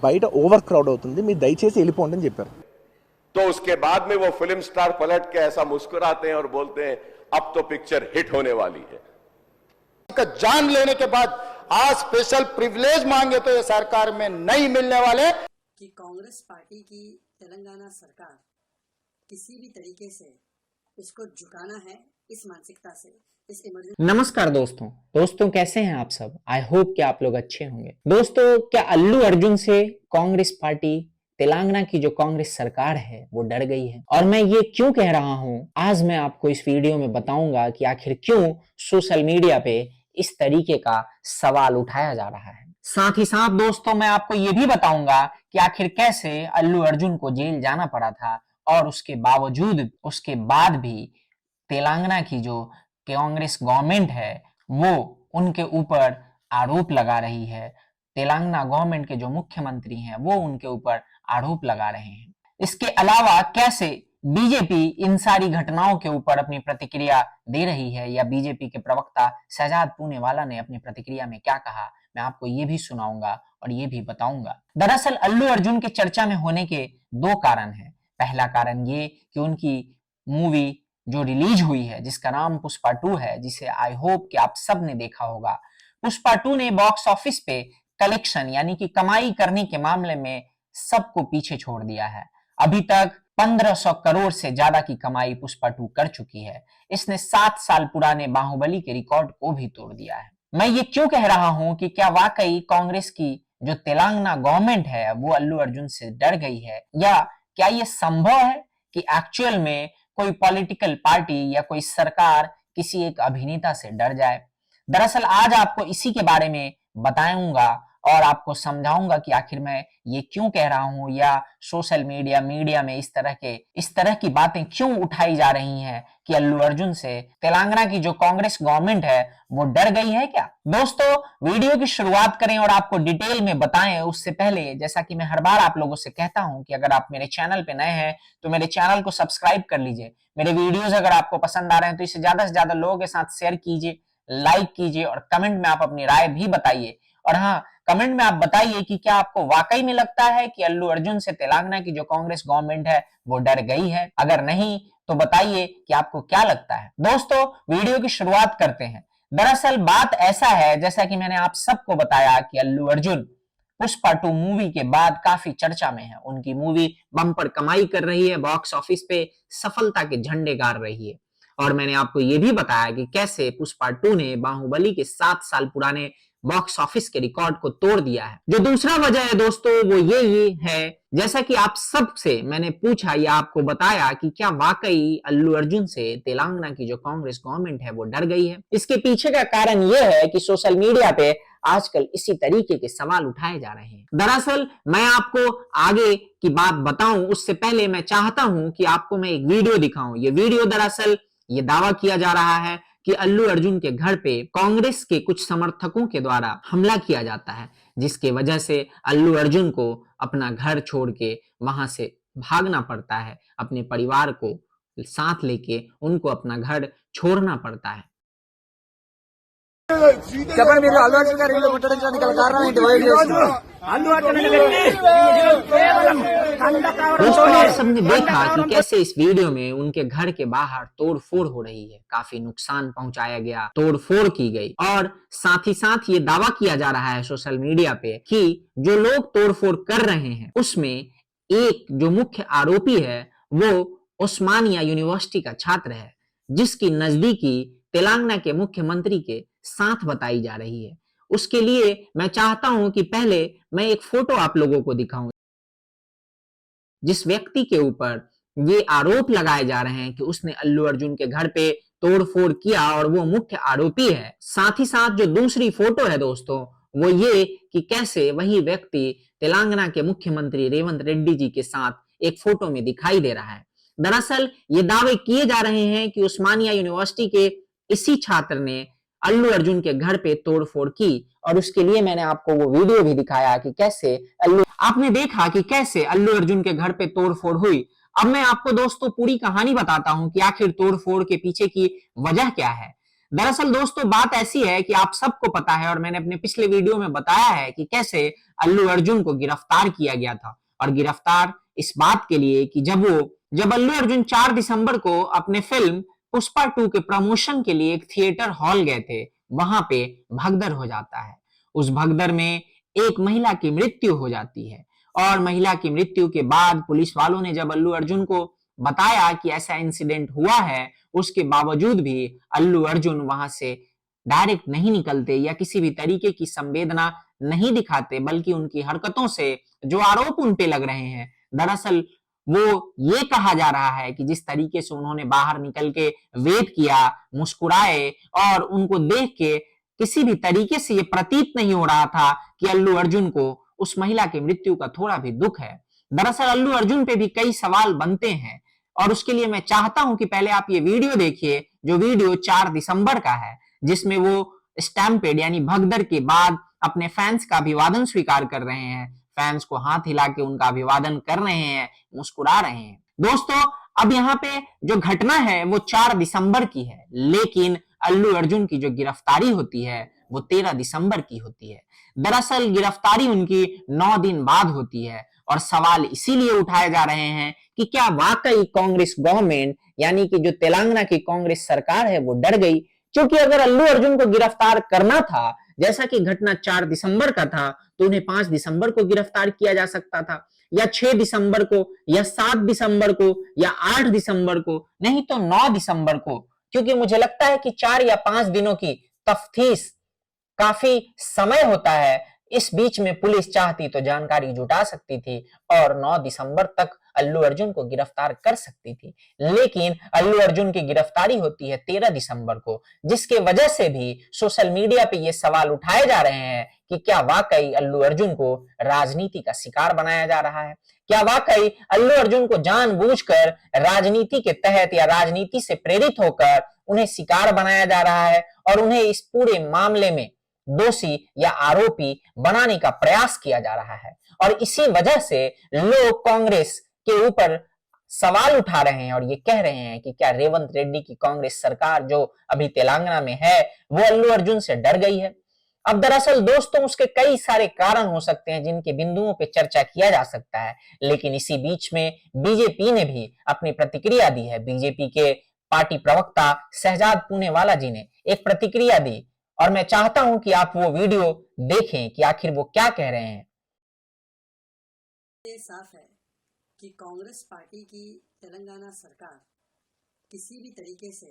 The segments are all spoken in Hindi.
బయట ఓవర్ క్రౌడ్ అవుతుంది, మీరు దయచేసి వెళ్ళిపోండి అని చెప్పారు. तो उसके बाद में वो फिल्म स्टार पलट के ऐसा मुस्कुराते हैं और बोलते हैं अब तो पिक्चर हिट होने वाली है. जान लेने के बाद आज स्पेशल प्रिविलेज मांगे तो ये सरकार में नहीं मिलने वाले. कि कांग्रेस पार्टी की तेलंगाना सरकार किसी भी तरीके से इसको झुकाना है इस मानसिकता से. नमस्कार दोस्तों कैसे हैं आप सब? आई होप कि आप लोग अच्छे होंगे. दोस्तों, क्या अल्लू अर्जुन से कांग्रेस पार्टी, तेलंगाना की जो कांग्रेस सरकार है वो डर गई है? और मैं ये क्यों कह रहा हूं, आज मैं आपको इस वीडियो में बताऊंगा कि आखिर क्यों सोशल मीडिया पे इस तरीके का सवाल उठाया जा रहा है. साथ ही साथ दोस्तों, मैं आपको ये भी बताऊंगा कि आखिर कैसे अल्लू अर्जुन को जेल जाना पड़ा था और उसके बाद भी तेलंगाना की जो कांग्रेस गवर्नमेंट है वो उनके ऊपर आरोप लगा रही है. तेलंगाना गवर्नमेंट के जो मुख्यमंत्री हैं वो उनके ऊपर आरोप लगा रहे हैं. इसके अलावा कैसे बीजेपी इन सारी घटनाओं के ऊपर अपनी प्रतिक्रिया दे रही है, या बीजेपी के प्रवक्ता शहजाद पूनेवाला ने अपनी प्रतिक्रिया में क्या कहा, मैं आपको ये भी सुनाऊंगा और ये भी बताऊंगा. दरअसल अल्लू अर्जुन के चर्चा में होने के दो कारण हैं. पहला कारण ये कि उनकी मूवी जो रिलीज हुई है जिसका नाम पुष्पा 2 है, जिसे आई होप कि आप सब ने देखा होगा. पुष्पा 2 ने बॉक्स ऑफिस पे कलेक्शन यानी कि कमाई करने के मामले में सबको पीछे छोड़ दिया है. अभी तक 1500 करोड़ से ज्यादा की कमाई पुष्पा 2 कर चुकी है. इसने 7 साल पुराने बाहुबली के रिकॉर्ड को भी तोड़ दिया है. मैं ये क्यों कह रहा हूं कि क्या वाकई कांग्रेस की जो तेलंगाना गवर्नमेंट है वो अल्लू अर्जुन से डर गई है, या क्या ये संभव है कि एक्चुअल में कोई पॉलिटिकल पार्टी या कोई सरकार किसी एक अभिनेता से डर जाए? दरअसल आज आपको इसी के बारे में बताऊंगा और आपको समझाऊंगा कि आखिर मैं ये क्यों कह रहा हूं, या सोशल मीडिया में इस तरह की बातें क्यों उठाई जा रही हैं कि अल्लू अर्जुन से तेलंगाना की जो कांग्रेस गवर्नमेंट है वो डर गई है क्या? दोस्तों, वीडियो की शुरुआत करें और आपको डिटेल में बताएं उससे पहले, जैसा कि मैं हर बार आप लोगों से कहता हूं कि अगर आप मेरे चैनल पे नए हैं तो मेरे चैनल को सब्सक्राइब कर लीजिए. मेरे वीडियोस अगर आपको पसंद आ रहे हैं तो इसे ज्यादा से ज्यादा लोगों के साथ शेयर कीजिए, लाइक कीजिए और कमेंट में आप अपनी राय भी बताइए. और हाँ, कमेंट में आप बताइए कि क्या आपको वाकई में लगता है कि अल्लू अर्जुन से तेलंगाना की जो कांग्रेस गवर्नमेंट है वो डर गई है? अगर नहीं तो बताइए कि आपको क्या लगता है. दोस्तों, वीडियो की शुरुआत करते हैं. दरअसल बात ऐसा है, जैसा कि मैंने आप सबको बताया कि अल्लू अर्जुन पुष्पा 2 मूवी के बाद काफी चर्चा में है. उनकी मूवी बम्पर कमाई कर रही है, बॉक्स ऑफिस पे सफलता के झंडे गाड़ रही है. और मैंने आपको ये भी बताया कि कैसे पुष्पा 2 ने बाहुबली के 7 साल पुराने बॉक्स ऑफिस के रिकॉर्ड को तोड़ दिया है. जो दूसरा वजह है दोस्तों वो ये है, जैसा कि आप सबसे मैंने पूछा या आपको बताया कि क्या वाकई अल्लू अर्जुन से तेलंगाना की जो कांग्रेस गवर्नमेंट है वो डर गई है. इसके पीछे का कारण ये है कि सोशल मीडिया पे आजकल इसी तरीके के सवाल उठाए जा रहे हैं. दरअसल मैं आपको आगे की बात बताऊं उससे पहले मैं चाहता हूं कि आपको मैं एक वीडियो दिखाऊं. ये वीडियो दरअसल ये दावा किया जा रहा है कि अल्लू अर्जुन के घर पे कांग्रेस के कुछ समर्थकों के द्वारा हमला किया जाता है, जिसके वजह से अल्लू अर्जुन को अपना घर छोड़ के वहां से भागना पड़ता है. अपने परिवार को साथ लेके उनको अपना घर छोड़ना पड़ता है. दोस्तों, आप सबने देखा कि कैसे इस वीडियो में उनके घर के बाहर तोड़फोड़ हो रही है, काफी नुकसान पहुंचाया गया, तोड़फोड़ की गई. और साथ ही साथ ये दावा किया जा रहा है सोशल मीडिया पे कि जो लोग तोड़फोड़ कर रहे हैं उसमें एक जो मुख्य आरोपी है वो उस्मानिया यूनिवर्सिटी का छात्र है, जिसकी नजदीकी तेलंगाना के मुख्यमंत्री के साथ बताई जा रही है. उसके लिए मैं चाहता हूं कि पहले मैं एक फोटो आप लोगों को दिखाऊं, जिस व्यक्ति के ऊपर ये आरोप लगाए जा रहे हैं कि उसने अल्लू अर्जुन के घर पे तोड़फोड़ किया और वो मुख्य आरोपी है. साथ ही साथ जो दूसरी फोटो है दोस्तों वो ये कि कैसे वही व्यक्ति तेलंगाना के मुख्यमंत्री रेवंत रेड्डी जी के साथ एक फोटो में दिखाई दे रहा है. दरअसल ये दावे किए जा रहे हैं कि उस्मानिया यूनिवर्सिटी के इसी छात्र ने अल्लू अर्जुन के घर पे तोड़फोड़ की, और उसके लिए मैंने आपको वो वीडियो भी दिखाया कि कैसे आपने देखा कि कैसे अल्लू अर्जुन के घर पे तोड़फोड़ हुई. अब मैं आपको दोस्तों पूरी कहानी बताता हूं कि आखिर तोड़फोड़ के पीछे की वजह क्या है. दरअसल दोस्तों बात ऐसी है कि आप सबको पता है और मैंने अपने पिछले वीडियो में बताया है कि कैसे अल्लू अर्जुन को गिरफ्तार किया गया था, और गिरफ्तार इस बात के लिए कि जब अल्लू अर्जुन 4 दिसंबर को अपने फिल्म पुष्पा 2 के प्रमोशन के लिए एक थिएटर हॉल गए थे, वहां पे भगदड़ हो जाता है। उस भगदड़ में एक महिला की मृत्यु हो जाती है, और महिला की मृत्यु के बाद पुलिस वालों ने जब अल्लू अर्जुन को बताया कि ऐसा इंसिडेंट हुआ है, उसके बावजूद भी अल्लू अर्जुन वहां से डायरेक्ट नहीं निकलते या किसी भी तरीके की संवेदना नहीं दिखाते, बल्कि उनकी हरकतों से जो आरोप उन पे लग रहे हैं, दरअसल वो ये कहा जा रहा है कि जिस तरीके से उन्होंने बाहर निकल के वेट किया, मुस्कुराए, और उनको देख के किसी भी तरीके से ये प्रतीत नहीं हो रहा था कि अल्लू अर्जुन को उस महिला की मृत्यु का थोड़ा भी दुख है। दरअसल अल्लू अर्जुन पे भी कई सवाल बनते हैं, और उसके लिए मैं चाहता हूं कि पहले आप ये वीडियो देखिए, जो वीडियो 4 दिसंबर का है, जिसमें वो स्टैम्पेड यानी भगदड़ के बाद अपने फैंस का अभिवादन स्वीकार कर रहे हैं, फैंस को हाथ हिला के उनका अभिवादन कर रहे हैं, मुस्कुरा रहे हैं। दोस्तों अब यहाँ पे जो घटना है वो 4 दिसंबर की है, लेकिन अल्लू अर्जुन की जो गिरफ्तारी होती है वो 13 दिसंबर की होती है। दरअसल गिरफ्तारी उनकी 9 दिन बाद होती है, और सवाल इसीलिए उठाए जा रहे हैं कि क्या वाकई कांग्रेस गवर्नमेंट यानी कि जो तेलंगाना की कांग्रेस सरकार है वो डर गई, क्योंकि अगर अल्लू अर्जुन को गिरफ्तार करना था, जैसा कि घटना 4 दिसंबर का था, तो उन्हें 5 दिसंबर को गिरफ्तार किया जा सकता था, या 6 दिसंबर को, या 7 दिसंबर को, या 8 दिसंबर को, नहीं तो 9 दिसंबर को, क्योंकि मुझे लगता है कि 4 या 5 दिनों की तफ्तीश काफी समय होता है। इस बीच में पुलिस चाहती तो जानकारी जुटा सकती थी और 9 दिसंबर तक अल्लू अर्जुन को गिरफ्तार कर सकती थी, लेकिन अल्लू अर्जुन की गिरफ्तारी होती है 13 दिसंबर को, जिसके वजह से भी सोशल मीडिया पे ये सवाल उठाए जा रहे हैं कि क्या वाकई अल्लू अर्जुन को राजनीति का शिकार बनाया जा रहा है, क्या वाकई अल्लू अर्जुन को जानबूझकर राजनीति के तहत या राजनीति से प्रेरित होकर उन्हें शिकार बनाया जा रहा है, और उन्हें इस पूरे मामले में दोषी या आरोपी बनाने का प्रयास किया जा रहा है। और इसी वजह से लोग कांग्रेस के ऊपर सवाल उठा रहे हैं और ये कह रहे हैं कि क्या रेवंत रेड्डी की कांग्रेस सरकार जो अभी तेलंगाना में है वो अल्लू अर्जुन से डर गई है। अब दरअसल दोस्तों उसके कई सारे कारण हो सकते हैं जिनके बिंदुओं पे चर्चा किया जा सकता है, लेकिन इसी बीच में बीजेपी ने भी अपनी प्रतिक्रिया दी है। बीजेपी के पार्टी प्रवक्ता शहजाद पूनेवाला जी ने एक प्रतिक्रिया दी, और मैं चाहता हूं कि आप वो वीडियो देखें कि आखिर वो क्या कह रहे हैं। ये साफ है कि कांग्रेस पार्टी की तेलंगाना सरकार किसी भी तरीके से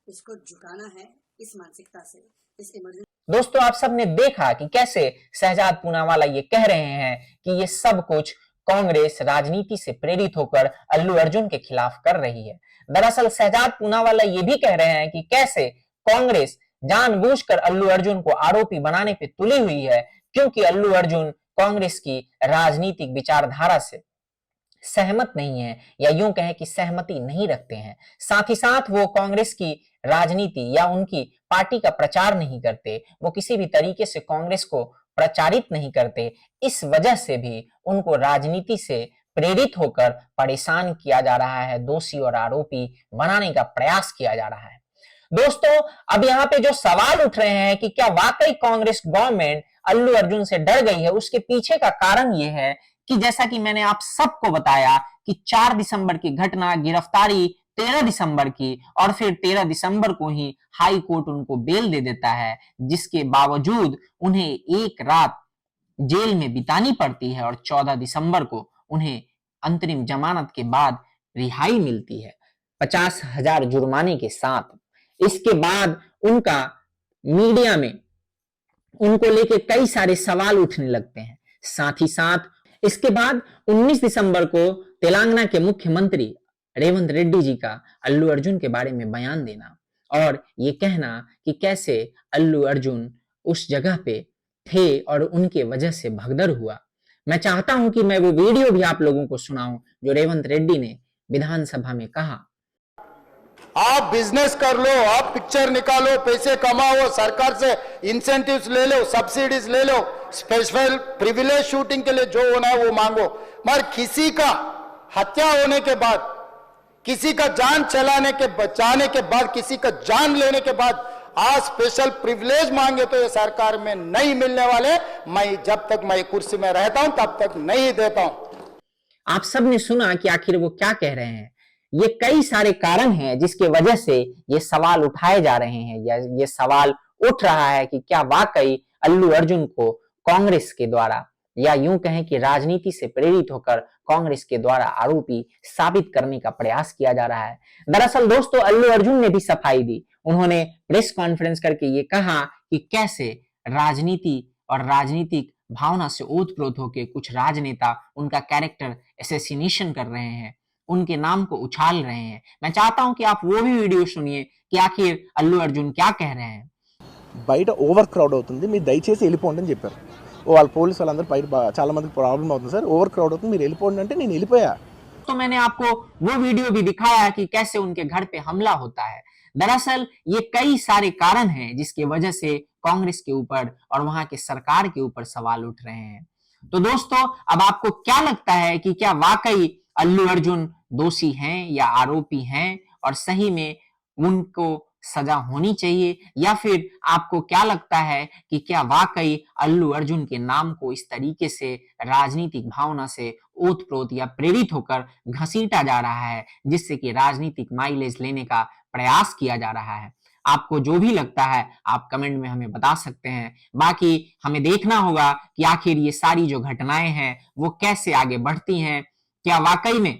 इसको झुकाना है, इस मानसिकता से, इस इमरजेंसी। दोस्तों आप सबने देखा कि कैसे शहजाद पूनावाला ये कह रहे हैं कि ये सब कुछ कांग्रेस राजनीति से प्रेरित होकर अल्लू अर्जुन के खिलाफ कर रही है। दरअसल शहजाद पूनावाला ये भी कह रहे हैं कि कैसे कांग्रेस जानबूझकर अल्लू अर्जुन को आरोपी बनाने पे तुली हुई है, क्योंकि अल्लू अर्जुन कांग्रेस की राजनीतिक विचारधारा से सहमत नहीं है, या यूं कहें कि सहमति नहीं रखते हैं। साथ ही साथ वो कांग्रेस की राजनीति या उनकी पार्टी का प्रचार नहीं करते, वो किसी भी तरीके से कांग्रेस को प्रचारित नहीं करते। इस वजह से भी उनको राजनीति से प्रेरित होकर परेशान किया जा रहा है, दोषी और आरोपी बनाने का प्रयास किया जा रहा है। दोस्तों अब यहाँ पे जो सवाल उठ रहे हैं कि क्या वाकई कांग्रेस गवर्नमेंट अल्लू अर्जुन से डर गई है, उसके पीछे का कारण ये है कि जैसा कि मैंने आप सबको बताया कि 4 दिसंबर की घटना, गिरफ्तारी 13 दिसंबर की, और फिर 13 दिसंबर को ही हाई कोर्ट उनको बेल दे देता है, जिसके बावजूद उन्हें एक रात जेल में बितानी पड़ती है और 14 दिसंबर को उन्हें अंतरिम जमानत के बाद रिहाई मिलती है 50,000 जुर्माने के साथ। इसके बाद उनका मीडिया में उनको लेके कई सारे सवाल उठने लगते हैं। साथ ही साथ इसके बाद 19 दिसंबर को तेलंगाना के मुख्यमंत्री रेवंत रेड्डी जी का अल्लू अर्जुन के बारे में बयान देना और ये कहना कि कैसे अल्लू अर्जुन उस जगह पे थे और उनके वजह से भगदड़ हुआ। मैं चाहता हूं कि मैं वो वीडियो भी आप लोगों को सुनाऊं जो रेवंत रेड्डी ने विधानसभा में कहा। आप बिजनेस कर लो, आप पिक्चर निकालो, पैसे कमाओ, सरकार से इंसेंटिव्स ले लो, सब्सिडीज ले लो, स्पेशल प्रिविलेज शूटिंग के लिए जो होना है वो मांगो, मगर किसी का हत्या होने के बाद, किसी का जान चलाने के बचाने के बाद, किसी का जान लेने के बाद आज स्पेशल प्रिविलेज मांगे तो ये सरकार में नहीं मिलने वाले। मैं जब तक मैं कुर्सी में रहता हूं तब तक नहीं देता हूं। आप सब ने सुना कि आखिर वो क्या कह रहे हैं। ये कई सारे कारण हैं जिसके वजह से ये सवाल उठाए जा रहे हैं, या ये सवाल उठ रहा है कि क्या वाकई अल्लू अर्जुन को कांग्रेस के द्वारा, या यूं कहें कि राजनीति से प्रेरित होकर कांग्रेस के द्वारा आरोपी साबित करने का प्रयास किया जा रहा है। दरअसल दोस्तों, अल्लू अर्जुन ने भी सफाई दी। उन्होंने प्रेस कॉन्फ्रेंस करके ये कहा कि कैसे राजनीति और राजनीतिक भावना से ओतप्रोत होकर कुछ राजनेता उनका कैरेक्टर असैसिनेशन कर रहे हैं, उनके नाम को उछाल रहे हैं। मैं चाहता हूं कि आप वो भी वीडियो सुनिए कि आखिर अल्लू अर्जुन क्या कह रहे हैं। బయట ఓవర్ క్రౌడ్ అవుతుంది, మీరు దయచేసి వెళ్ళిపోండి అని చెప్పారు. వాళ్ళ పోలీసు వాళ్ళందరూ బయట చాలా మందికి ప్రాబ్లం అవుతుంది సార్, ఓవర్ క్రౌడ్ అవుతుంది, మీరు వెళ్ళిపోండి అంటే నేను వెళ్ళిపోయా. तो मैंने आपको वो वीडियो भी दिखाया कि कैसे उनके घर पे हमला होता है। दरअसल ये कई सारे कारण हैं जिसकी वजह से कांग्रेस के ऊपर और वहां के सरकार के ऊपर सवाल उठ रहे हैं। तो दोस्तों, अब आपको क्या लगता है कि क्या वाकई अल्लू अर्जुन दोषी हैं या आरोपी हैं, और सही में उनको सजा होनी चाहिए, या फिर आपको क्या लगता है कि क्या वाकई अल्लू अर्जुन के नाम को इस तरीके से राजनीतिक भावना से ओतप्रोत या प्रेरित होकर घसीटा जा रहा है, जिससे कि राजनीतिक माइलेज लेने का प्रयास किया जा रहा है। आपको जो भी लगता है आप कमेंट में हमें बता सकते हैं। बाकी हमें देखना होगा कि आखिर ये सारी जो घटनाएं हैं वो कैसे आगे बढ़ती हैं। क्या वाकई में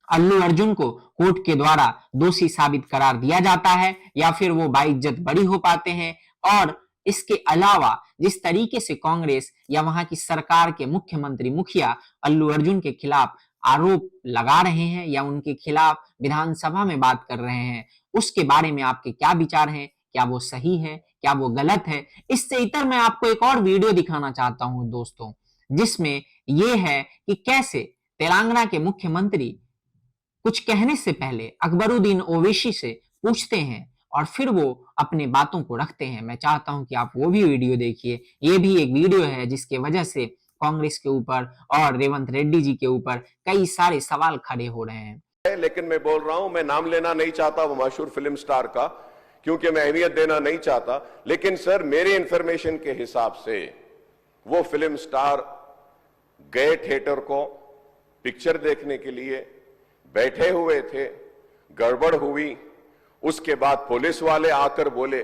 अल्लू अर्जुन को कोर्ट के द्वारा दोषी साबित करार दिया जाता है, या फिर वो बाइज्जत बरी हो पाते हैं। और इसके अलावा जिस तरीके से कांग्रेस या वहां की सरकार के मुख्यमंत्री मुखिया अल्लू अर्जुन के खिलाफ आरोप लगा रहे हैं या उनके खिलाफ विधानसभा में बात कर रहे हैं, उसके बारे में आपके क्या विचार हैं? क्या वो सही है, क्या वो गलत है? इससे इतर मैं आपको एक और वीडियो दिखाना चाहता हूं दोस्तों, जिसमें ये है कि कैसे तेलंगाना के मुख्यमंत्री कुछ कहने से पहले अकबरुद्दीन ओवैसी से पूछते हैं और फिर वो अपने बातों को रखते हैं। मैं चाहता हूं कि आप वो भी वीडियो देखिए। ये भी एक वीडियो है जिसके वजह से कांग्रेस के ऊपर और रेवंत रेड्डी जी के ऊपर कई सारे सवाल खड़े हो रहे हैं। लेकिन मैं बोल रहा हूं, मैं नाम लेना नहीं चाहता वो मशहूर फिल्म स्टार का, क्योंकि मैं अहमियत देना नहीं चाहता। लेकिन सर, मेरे इंफॉर्मेशन के हिसाब से वो फिल्म स्टार गए थिएटर को पिक्चर देखने के लिए, बैठे हुए थे, गड़बड़ हुई, उसके बाद पुलिस वाले आकर बोले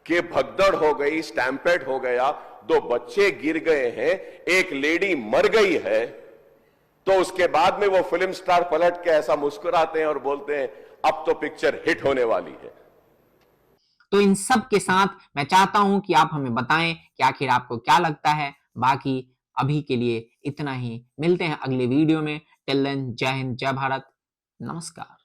कि भगदड़ हो गई, स्टैम्पेड हो गया, 2 बच्चे गिर गए हैं, एक लेडी मर गई है। तो उसके बाद में वो फिल्म स्टार पलट के ऐसा मुस्कुराते हैं और बोलते हैं अब तो पिक्चर हिट होने वाली है। तो इन सब के साथ मैं चाहता हूं कि आप हमें बताएं कि आखिर आपको क्या लगता है। बाकी अभी के लिए इतना ही, मिलते हैं अगले वीडियो में। टिल देन, जय हिंद, जय भारत, नमस्कार।